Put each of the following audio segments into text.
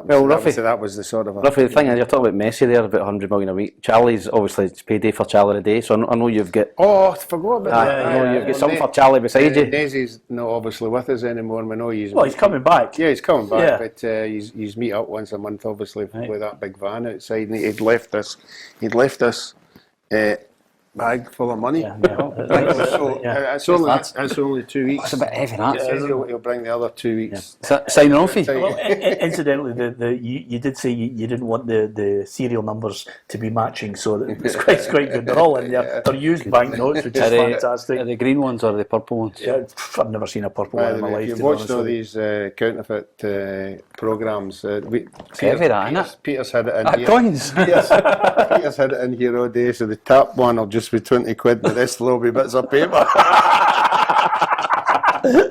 That was the sort of... Roughie, the thing is, you're talking about Messi there, about 100 million a week. Charlie's obviously it's payday for Charlie today, so I know you've got... Oh, I forgot about that. I know you've got something for Charlie beside you. Daisy's not obviously with us anymore, and we know he's... Well, he's coming back. Yeah, he's coming back, but he's meet up once a month, obviously, with that big van outside, and he'd left us bag full of money. It's only 2 weeks. That's a bit heavy, that. He'll bring the other 2 weeks. Signing off. Well, incidentally, you did say you didn't want the serial numbers to be matching, so it's quite good. They're all in there. They're used banknotes, which is fantastic. Are they green ones or are they purple ones? Yeah, I've never seen a purple one in my life. You've watched all these counterfeit programmes. Peter's had it in here. Coins. Peter's had it in here all day, so the top one will just be 20 quid, the rest will all be bits of paper.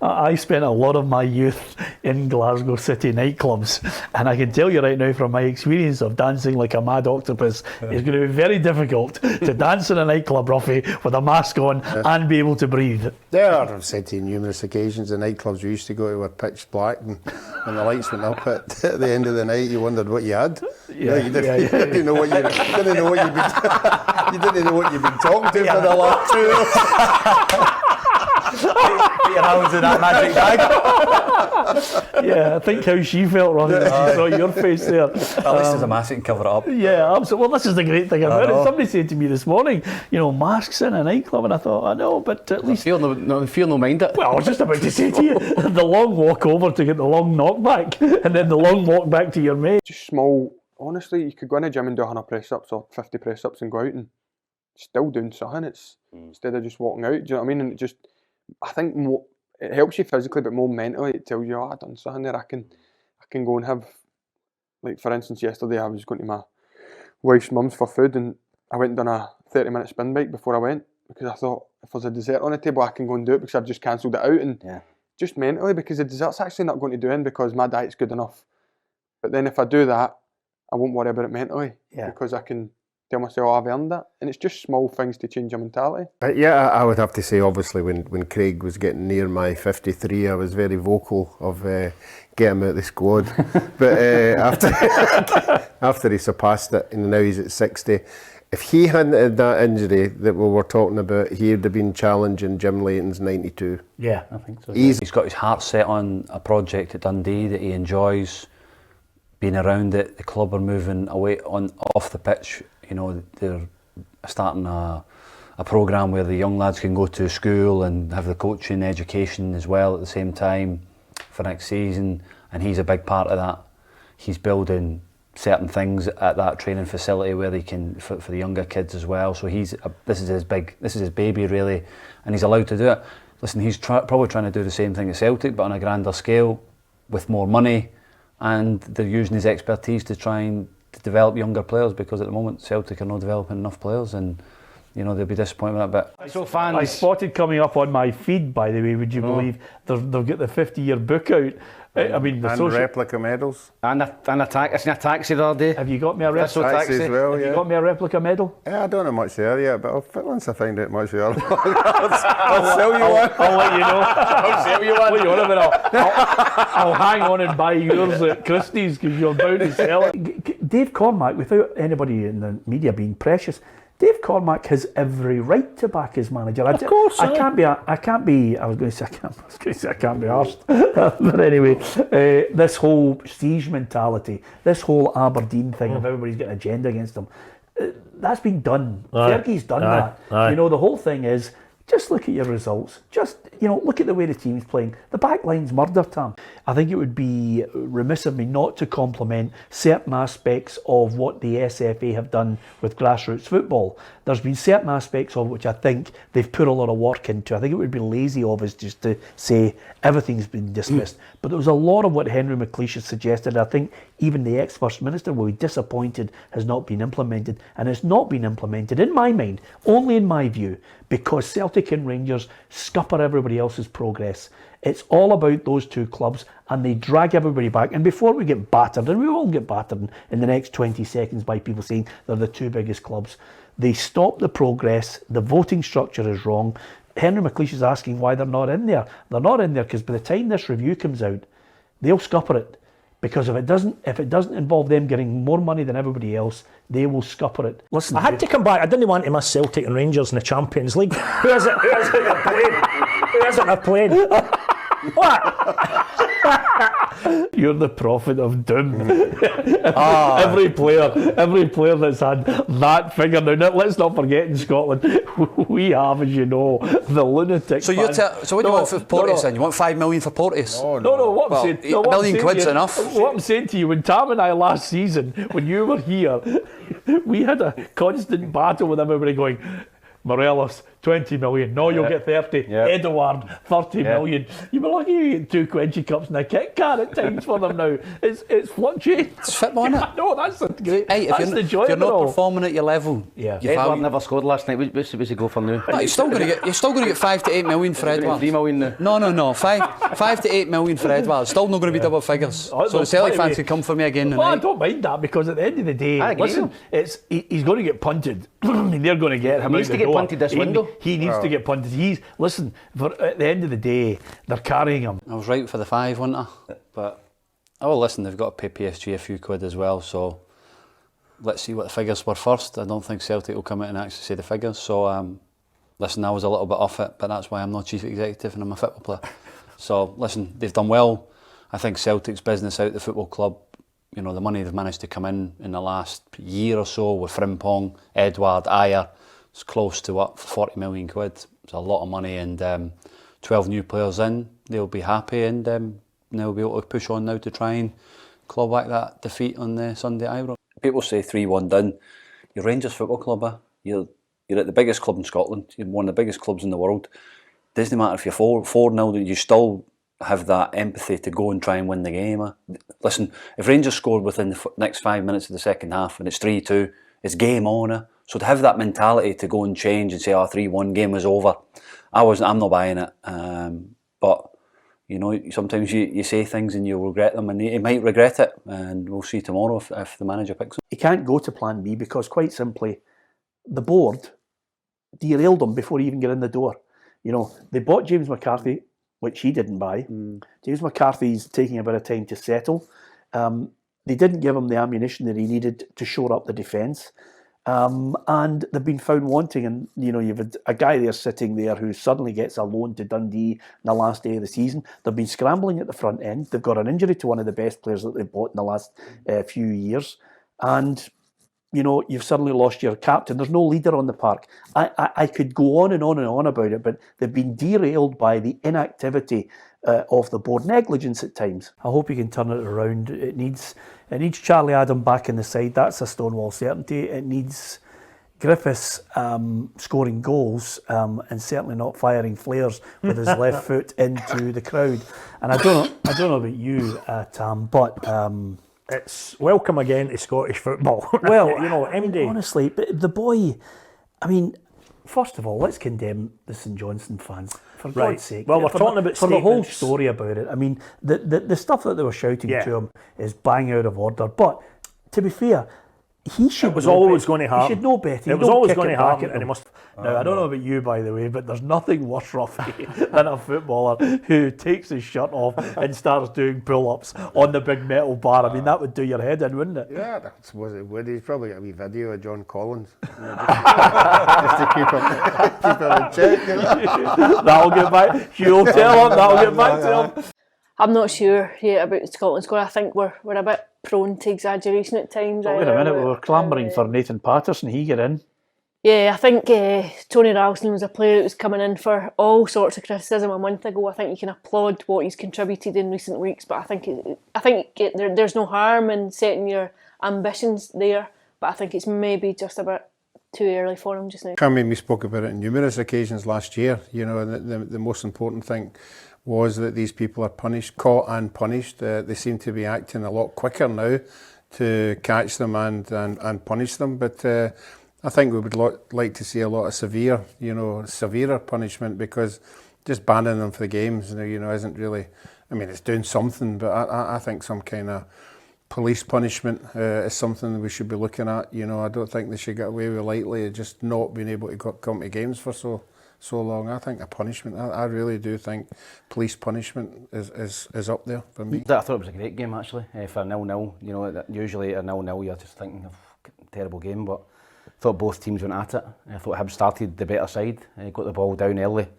I spent a lot of my youth in Glasgow City nightclubs, and I can tell you right now from my experience of dancing like a mad octopus, it's going to be very difficult to dance in a nightclub, Roughie, with a mask on and be able to breathe. I've said to you numerous occasions, the nightclubs we used to go to were pitch black, and when the lights went up at the end of the night, you wondered what you had. You didn't know what you'd been talking to for the last 2 hours. Put your hands in that magic bag. Yeah, I think how she felt, Ronnie, when she saw your face there. At least there's a mask and cover it up. Yeah, absolutely. Well, this is the great thing about it. Somebody said to me this morning, masks in a nightclub, and I thought, I know, but at least... Feel no mind it. Well, I was just about to say to you, the long walk over to get the long knockback, and then the long walk back to your mate. Just small, honestly, you could go in a gym and do 100 press-ups or 50 press-ups and go out and still doing something. It's instead of just walking out, do you know what I mean? And it just... I think it helps you physically, but more mentally, it tells you, I've done something there. I can go and have, like for instance, yesterday I was going to my wife's mum's for food, and I went and done a 30-minute spin bike before I went, because I thought if there's a dessert on the table, I can go and do it, because I've just cancelled it out, and just mentally, because the dessert's actually not going to do in because my diet's good enough. But then if I do that, I won't worry about it mentally, because I can tell myself, I've earned that. And it's just small things to change your mentality. I would have to say, obviously, when Craig was getting near my 53, I was very vocal of get him out of the squad. But after he surpassed it, and now he's at 60, if he hadn't had that injury that we were talking about, he would have been challenging Jim Leighton's 92. Yeah, I think so. He's got his heart set on a project at Dundee that he enjoys being around it. The club are moving away off the pitch. They're starting a programme where the young lads can go to school and have the coaching education as well at the same time for next season, and he's a big part of that. He's building certain things at that training facility where they can for the younger kids as well. So this is his baby really, and he's allowed to do it. Listen, he's probably trying to do the same thing at Celtic, but on a grander scale with more money, and they're using his expertise to try and develop younger players, because at the moment Celtic are not developing enough players, and they'll be disappointed with that. But so fans, I spotted coming up on my feed, by the way, would you believe they've got the 50-year book out. I mean, replica medals. And a taxi the other day. Have you got me a replica taxi as well? Have you got me a replica medal? Yeah, I don't know much there yet, but once I find out much there, I'll sell you one. I'll let you know. I'll sell you one. What are you on about? I'll hang on and buy yours at Christie's, because you're bound to sell it. Dave Cormack, without anybody in the media being precious, Dave Cormack has every right to back his manager. Of course, I can't be arsed. But anyway, this whole siege mentality, this whole Aberdeen thing of everybody's got an agenda against them, that's been done. Fergie's done that. The whole thing is, just look at your results. Just, look at the way the team's playing. The back line's murder, Tam. I think it would be remiss of me not to compliment certain aspects of what the SFA have done with grassroots football. There's been certain aspects of which I think they've put a lot of work into. I think it would be lazy of us just to say everything's been dismissed. But there was a lot of what Henry McLeish has suggested. I think even the ex-First Minister will be disappointed has not been implemented. And it's not been implemented, in my mind, only in my view, because Celtic and Rangers scupper everybody else's progress. It's all about those two clubs, and they drag everybody back. And before we get battered, and we will get battered in the next 20 seconds by people saying they're the two biggest clubs, they stop the progress. The voting structure is wrong. Henry McLeish is asking why they're not in there. They're not in there because by the time this review comes out, they'll scupper it. because if it doesn't involve them getting more money than everybody else, they will scupper it. Listen, I had to come back. I didn't want to miss Celtic and Rangers in the Champions League. Who is it they're playing? Who is it they're playing? What? You're the prophet of doom. Every player that's had that figure. Now, let's not forget in Scotland, we have, as you know, the lunatic. So so what do you want for Porteous then? You want 5 million for Porteous? No. What I'm saying, a million quid's enough. What I'm saying to you, when Tam and I last season, when you were here, we had a constant battle with everybody going, Morelos, 20 million. No, you'll get 30. Yeah. Edouard, 30 million. You were lucky you get 2 Quenchie Cups and a Kit Kat at times for them now. It's fluctuating. It's football, isn't it? No, that's the great. Hey, if you're not performing at your level, Edouard never scored last night. What's he go for now? No, you're still going to get 5 to 8 million for Edouard. 3 million now. No. 5 to 8 million for Edouard. Still not going to be double figures. So the Celtic fans can come for me again tonight. Well, I don't mind that, because at the end of the day, listen, he's going to get punted. They're going to get him. He needs to get punted this window. He needs to get punted. At the end of the day, they're carrying him. I was right for the 5, wasn't I? But listen, they've got to pay PSG a few quid as well. So let's see what the figures were first. I don't think Celtic will come out and actually say the figures. So listen, I was a little bit off it, but that's why I'm not chief executive and I'm a football player. So listen, they've done well. I think Celtic's business out the football club. You know, the money they've managed to come in the last year or so with Frimpong, Edouard, Ayer, it's close to 40 million quid. It's a lot of money, and 12 new players in, they'll be happy, and they'll be able to push on now to try and claw back that defeat on the Sunday at Ibrox. People say 3-1 done. You're Rangers Football Club, you're at the biggest club in Scotland. You're one of the biggest clubs in the world. Doesn't matter if you're 4-0, you still have that empathy to go and try and win the game. Listen, if Rangers scored within the next 5 minutes of the second half and it's 3-2, it's game on. So to have that mentality to go and change and say, 3-1, game was over, I'm not buying it. But, you know, sometimes you say things and you'll regret them, and he might regret it, and we'll see tomorrow if the manager picks him. He can't go to plan B because, quite simply, the board derailed him before he even got in the door. You know, they bought James McCarthy, which he didn't buy. James McCarthy's taking a bit of time to settle. They didn't give him the ammunition that he needed to shore up the defence. And they've been found wanting, and you know, you've had a guy there sitting there who suddenly gets a loan to Dundee on the last day of the season. They've been scrambling at the front end. They've got an injury to one of the best players that they've bought in the last few years, and you know, you've suddenly lost your captain. There's no leader on the park. I could go on and on and on about it, but they've been derailed by the inactivity of the board, negligence at times. I hope he can turn it around. It needs Charlie Adam back in the side. That's a Stonewall certainty. It needs Griffiths scoring goals and certainly not firing flares with his left foot into the crowd. And I don't know about you, Tam, but it's welcome again to Scottish football. Well, you know, MD. Honestly, but the boy, I mean, first of all, let's condemn the St Johnstone fans, for God's sake. Well, we're talking about for the whole statements. story about it. I mean, the stuff that they were shouting to him is bang out of order. But to be fair, he should. It was always going to happen. He should know better. It was always going to happen, and he must. Now, I don't know about you, by the way, but there's nothing worse, Roughie, than a footballer who takes his shirt off and starts doing pull-ups on the big metal bar. I mean, that would do your head in, wouldn't it? Yeah, I suppose it would. He's probably got a wee video of John Collins. Just to keep him in check. You know? That'll get back. You'll tell him. That'll get back to him. I'm not sure yet about the Scotland score. I think we're a bit prone to exaggeration at times. Wait a minute, we were clamouring for Nathan Patterson. He get in. Yeah, I think Tony Ralston was a player that was coming in for all sorts of criticism a month ago. I think you can applaud what he's contributed in recent weeks, but I think there's no harm in setting your ambitions there. But I think it's maybe just a bit too early for him just now. I mean, we spoke about it on numerous occasions last year. You know, the most important thing was that these people are punished, caught and punished. They seem to be acting a lot quicker now to catch them and punish them. But I think we would like to see a lot of severer punishment, because just banning them for the games, you know, isn't really. I mean, it's doing something, but I think some kind of police punishment is something we should be looking at. You know, I don't think they should get away with lightly just not being able to come to games for so long. I think a punishment. I really do think police punishment is up there for me. I thought it was a great game actually for 0-0. You know, usually at 0-0 you're just thinking of a terrible game, but I thought both teams went at it. I thought Hibs started the better side, got the ball down early,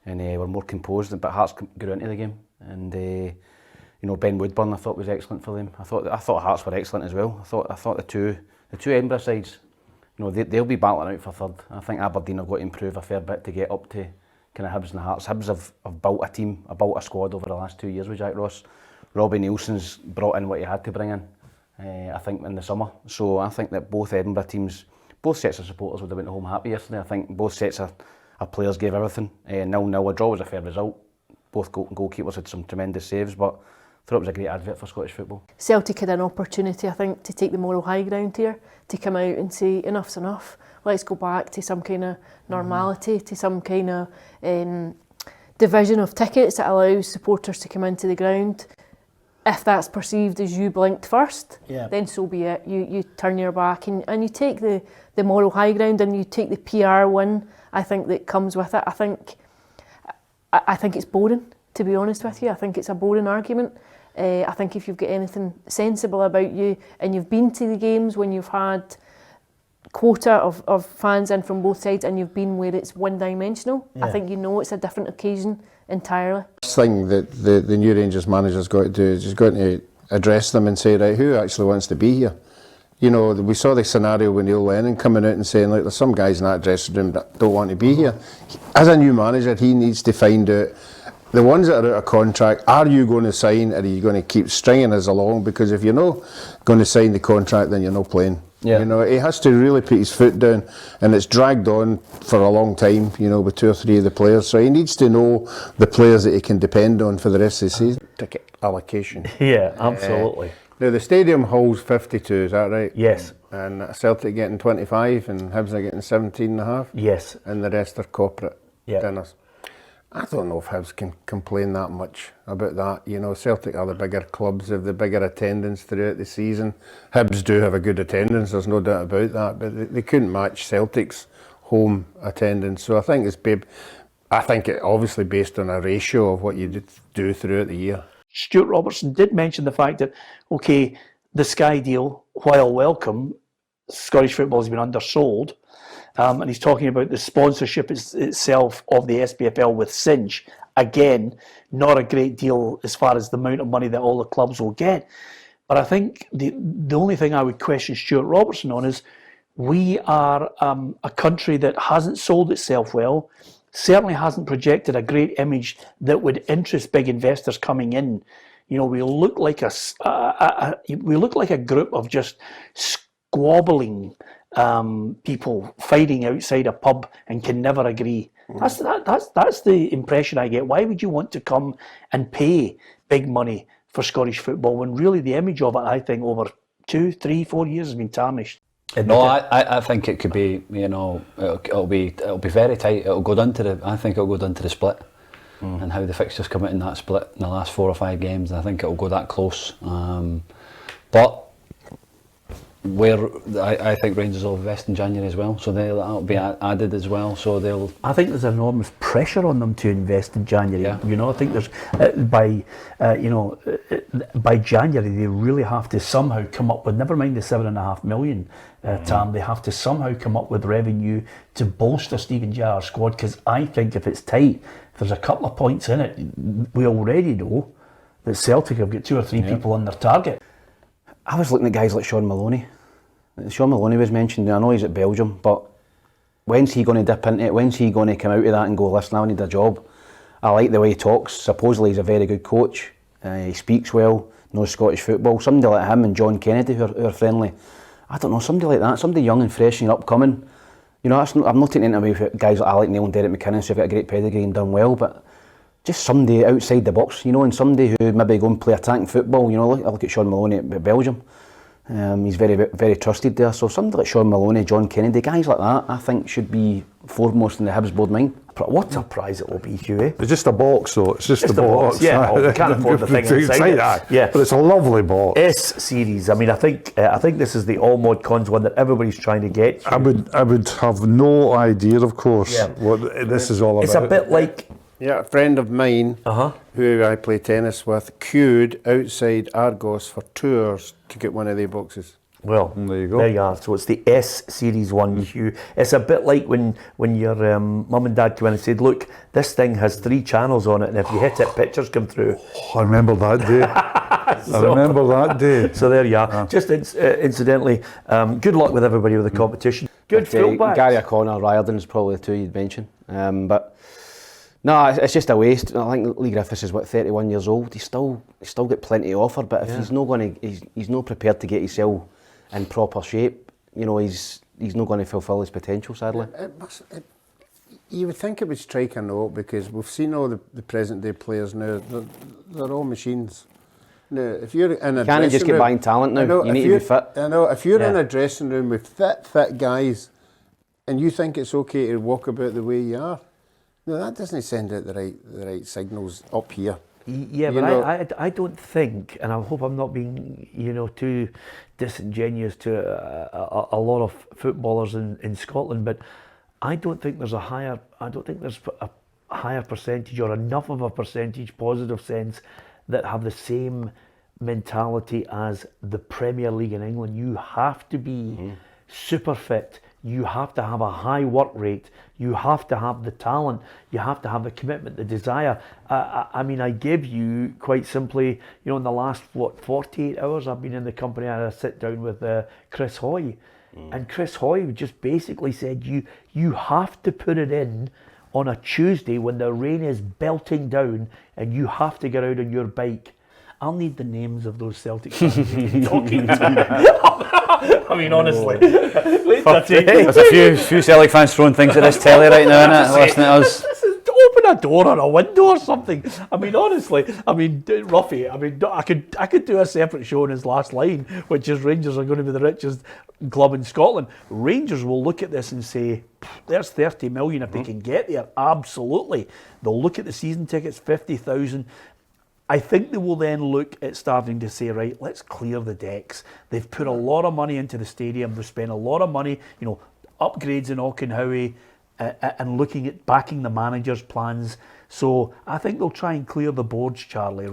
and were more composed. But Hearts grew into the game, and you know, Ben Woodburn I thought was excellent for them. I thought Hearts were excellent as well. I thought the two Edinburgh sides, you know, they'll be battling out for third. I think Aberdeen have got to improve a fair bit to get up to kind of Hibs and Hearts. Hibs have built a team, built a squad over the last 2 years with Jack Ross. Robbie Nielsen's brought in what he had to bring in, I think, in the summer. So I think that both Edinburgh teams, both sets of supporters would have went home happy yesterday. I think both sets of players gave everything. 0-0, a draw was a fair result. Both goalkeepers had some tremendous saves, but I thought it was a great advert for Scottish football. Celtic had an opportunity, I think, to take the moral high ground here, to come out and say enough's enough. Let's go back to some kind of normality, to some kind of division of tickets that allows supporters to come into the ground. If that's perceived as you blinked first, then so be it. You turn your back and you take the moral high ground and you take the PR win, I think, that comes with it. I think it's boring, to be honest with you. I think it's a boring argument. I think if you've got anything sensible about you and you've been to the games when you've had quota of fans in from both sides and you've been where it's one-dimensional, I think you know it's a different occasion entirely. The first thing that the new Rangers manager's got to do is he's got to address them and say, right, who actually wants to be here? You know, we saw the scenario with Neil Lennon coming out and saying, like, there's some guys in that dressing room that don't want to be here. As a new manager, he needs to find out the ones that are out of contract, are you going to sign or are you going to keep stringing us along? Because if you're not going to sign the contract, then you're not playing. Yeah. You know, he has to really put his foot down, and it's dragged on for a long time, you know, with 2 or 3 of the players. So he needs to know the players that he can depend on for the rest of the season. Ticket allocation. Yeah, absolutely. Now, the stadium holds 52, is that right? Yes. And Celtic getting 25 and Hibs are getting 17.5? Yes. And the rest are corporate dinners. I don't know if Hibs can complain that much about that. You know, Celtic are the bigger clubs, have the bigger attendance throughout the season. Hibs do have a good attendance, there's no doubt about that, but they couldn't match Celtic's home attendance. So I think it obviously based on a ratio of what you do throughout the year. Stuart Robertson did mention the fact that, okay, the Sky deal, while welcome, Scottish football has been undersold. And he's talking about the sponsorship itself of the SPFL with Singe. Again, not a great deal as far as the amount of money that all the clubs will get. But I think the only thing I would question Stuart Robertson on is we are a country that hasn't sold itself well, certainly hasn't projected a great image that would interest big investors coming in. You know, we look like a group of just squabbling people fighting outside a pub and can never agree. That's the impression I get. Why would you want to come and pay big money for Scottish football when really the image of it, I think, over 2, 3, 4 years has been tarnished? No, I think it could be, you know, it'll be very tight. I think it'll go down to the split and how the fixtures come out in that split in the last 4 or 5 games. I think it'll go that close. But where I think Rangers will invest in January as well, so that'll be added as well. So they'll. I think there's enormous pressure on them to invest in January. Yeah. You know, I think there's by January they really have to somehow come up with. Never mind the 7.5 million, Tam. They have to somehow come up with revenue to bolster Stephen Gerrard's squad. Because I think if it's tight, if there's a couple of points in it, we already know that Celtic have got 2 or 3 people on their target. I was looking at guys like Sean Maloney. Sean Maloney was mentioned. I know he's at Belgium, but when's he going to dip into it? When's he going to come out of that and go, listen, I need a job? I like the way he talks. Supposedly he's a very good coach. He speaks well, knows Scottish football. Somebody like him and John Kennedy who are friendly. I don't know, somebody like that, somebody young and fresh and upcoming. You know, I'm not taking it away with guys like Alec Neil and Derek McInnes who've got a great pedigree and done well, but just somebody outside the box, you know, and somebody who maybe go and play attacking football. You know, look at Sean Maloney at Belgium. He's very, very trusted there. So somebody like Sean Maloney, John Kennedy, guys like that, I think should be foremost in the Hibs board mind. What a prize it will be, Hughie. It's just a box, though. It's just a box. Yeah, we can't afford the thing inside it. Yeah, but it's a lovely box. S series. I mean, I think this is the all mod cons one that everybody's trying to get. I would have no idea, of course, what this is all about. It's a bit like. Yeah, a friend of mine who I play tennis with queued outside Argos for 2 hours to get one of their boxes. Well, there you go. There you are. So it's the S series one, Hugh. It's a bit like when your mum and dad came in and said, "Look, this thing has 3 channels on it, and if you hit it, pictures come through." I remember that day. I remember that day. So there you are. Just incidentally, good luck with everybody with the competition. Good fullbacks. Gary O'Connor, Riordan is probably the 2 you'd mention. But no, it's just a waste. I think Lee Griffiths is 31 years old. He's still got plenty to offer. But if he's not prepared to get himself in proper shape, he's not going to fulfil his potential, sadly. You would think it would strike a note, because we've seen all the present day players now. They're all machines. Now, if you're in a you can't just get buying talent now. You need to be fit. I know. If you're in a dressing room with fit guys, and you think it's okay to walk about the way you are, no, that doesn't send out the right signals up here. Yeah, but I don't think, and I hope I'm not being too disingenuous to a lot of footballers in Scotland, but I don't think there's a higher percentage, or enough of a percentage, positive sense, that have the same mentality as the Premier League in England. You have to be super fit. You have to have a high work rate. You have to have the talent. You have to have the commitment, the desire. I mean, I give you, quite simply, in the last 48 hours, I've been in the company. I had a sit down with Chris Hoy, and Chris Hoy just basically said, you have to put it in on a Tuesday when the rain is belting down, and you have to get out on your bike. I'll need the names of those Celtic fans you're talking to. I mean, honestly. There's a few Celtic fans throwing things at this telly right now, isn't it? Listening to us. Open a door or a window or something. I mean, honestly. I mean, Roughie. I mean, I could do a separate show in his last line, which is Rangers are going to be the richest club in Scotland. Rangers will look at this and say, there's 30 million if they can get there. Absolutely. They'll look at the season tickets, 50,000. I think they will then look at starting to say, right, let's clear the decks. They've put a lot of money into the stadium. They've spent a lot of money, upgrades in Auchenhowie, and looking at backing the manager's plans. So I think they'll try and clear the boards, Charlie,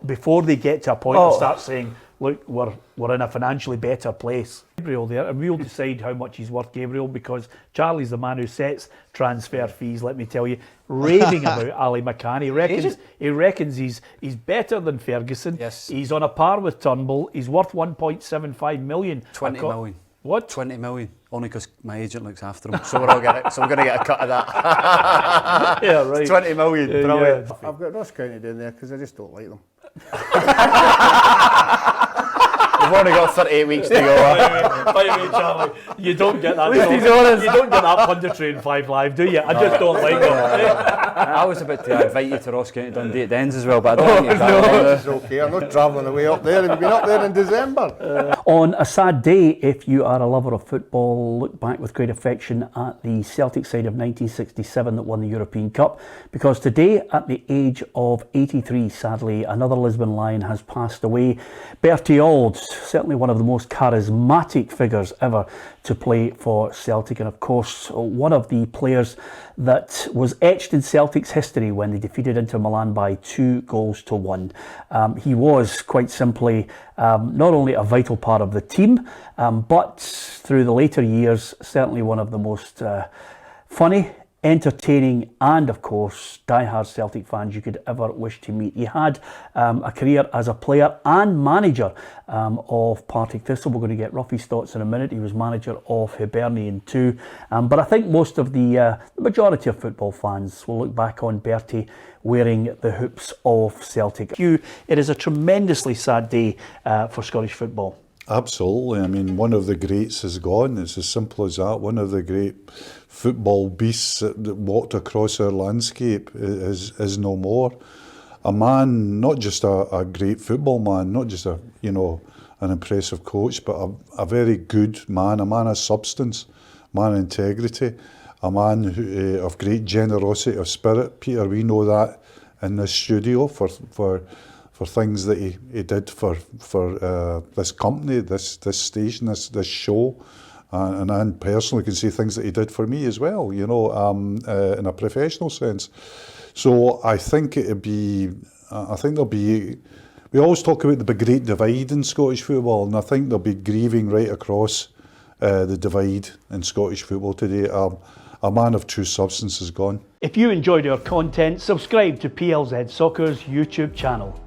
before they get to a point and start saying, look, we're in a financially better place. Gabriel there, and we'll decide how much he's worth, Gabriel, because Charlie's the man who sets transfer fees, let me tell you, raving about Ali McCann. He reckons he's better than Ferguson. Yes. He's on a par with Turnbull. He's worth 1.75 million. 20 million. What? 20 million. Only because my agent looks after him. So we're going to get a cut of that. Yeah, right. It's 20 million. Brilliant. I've got Ross County down there because I just don't like them. We've only got 38 weeks to go. By the way, Charlie, you don't get that. You don't get that punditry in 5 Live, do you? I just don't like them. I was about to invite you to Ross County Dundee at the ends as well, but I don't think you're It's okay, I'm not travelling away up there. We've been up there in December. On a sad day, if you are a lover of football, look back with great affection at the Celtic side of 1967 that won the European Cup, because today, at the age of 83, sadly, another Lisbon Lion has passed away. Bertie Auld, certainly one of the most charismatic figures ever to play for Celtic, and of course one of the players that was etched in Celtic's history when they defeated Inter Milan by 2-1. He was quite simply not only a vital part of the team, but through the later years certainly one of the most funny, entertaining, and of course die-hard Celtic fans you could ever wish to meet. He had a career as a player and manager of Partick Thistle. We're going to get Roughie's thoughts in a minute. He was manager of Hibernian too, but I think most of the majority of football fans will look back on Bertie wearing the hoops of Celtic. Hugh, it is a tremendously sad day for Scottish football. Absolutely. I mean, one of the greats is gone. It's as simple as that. One of the great football beasts that walked across our landscape is no more. A man, not just a great football man, not just a an impressive coach, but a very good man, a man of substance, man of integrity, a man who, of great generosity of spirit. Peter, we know that in this studio for things that he did for this company, this station, this show, and I personally can see things that he did for me as well, you know, in a professional sense. So I think there'll be. We always talk about the great divide in Scottish football, and I think there'll be grieving right across the divide in Scottish football today. A man of true substance is gone. If you enjoyed our content, subscribe to PLZ Soccer's YouTube channel.